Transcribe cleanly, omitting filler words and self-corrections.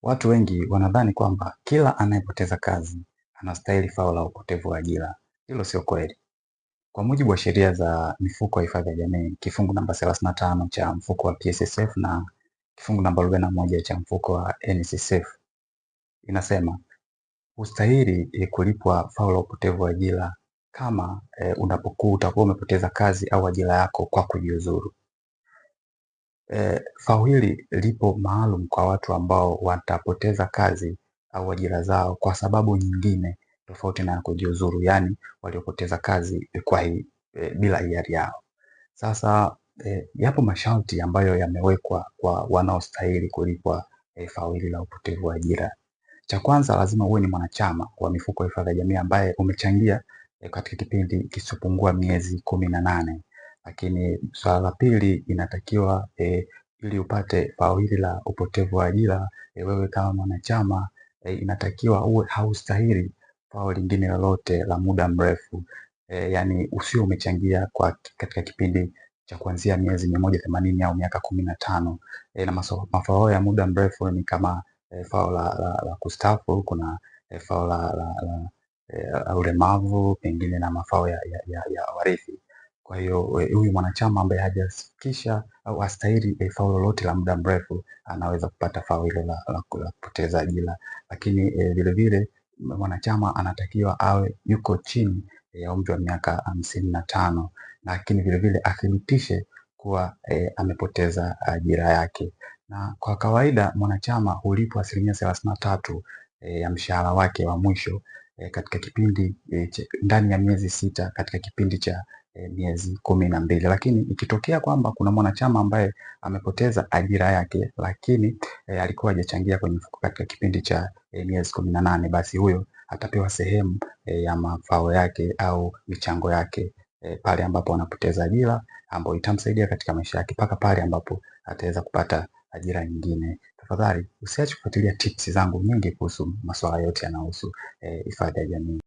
Watu wengi wanadhani kwamba kila anayepoteza kazi anastahili fao la upotevu wa ajira. Hilo sio kweli. Kwa mujibu wa sheria za mifuko ya hifadhi ya jamii, kifungu namba 35 cha mfuko wa PSSF na kifungu namba 41 cha mfuko wa NSSF inasema hustahili kulipwa fao la upotevu wa ajira kama unapokuwa utakuwa umepoteza kazi au ajira yako kwa kujiuzuru. Fao hili lipo maalum kwa watu ambao watapoteza kazi au ajira zao kwa sababu nyingine tofauti na kujiuzuru, yani waliopoteza kazi bila hiari yao. Sasa yapo masharti ambayo yamewekwa kwa wanaostahili kulipwa fao hili la upotevu wa ajira. Cha kwanza, lazima uwe ni mwanachama wa mifuko ya hifadhi ya jamii ambaye umechangia katika kipindi kisichopungua miezi 18. Lakini swala la pili, inatakiwa ili upate fao hili la upotevu wa ajira, wewe kama mwanachama inatakiwa uwe haustahili fao lingine lolote la muda mrefu, yani usio umechangia katika kipindi cha kuanzia miezi 180 au miaka 15. Na mafao ya muda mrefu ni kama fao la kustaafu, kuna fao la ulemavu pengine na mafao ya warithi. Kwa hiyo huyu mwanachama ambaye hajafikisha au hastahili fao lolote la muda mrefu anaweza kupata fao hilo la kupoteza ajira. Lakini vilevile mwanachama anatakiwa awe yuko chini ya umri wa miaka 55, lakini vilevile athibitishe kuwa amepoteza ajira yake. Na kwa kawaida mwanachama hulipwa 33% ya mshahara wake wa mwisho katika kipindi ndani ya miezi 6 katika kipindi cha miezi 12. Lakini ikitokea kwamba kuna mwanachama ambaye amepoteza ajira yake lakini alikuwa hajachangia kwenye mfuko katika kipindi cha miezi 18, basi huyo atapewa sehemu ya mafao yake au michango yake pale ambapo anapoteza ajira ambayo itamsaidia katika maisha yake mpaka pale ambapo ataweza kupata ajira nyingine. Tafadhali usiache kufuatilia tips zangu nyingi kuhusu masuala yote yanayohusu hifadhi ya jamii.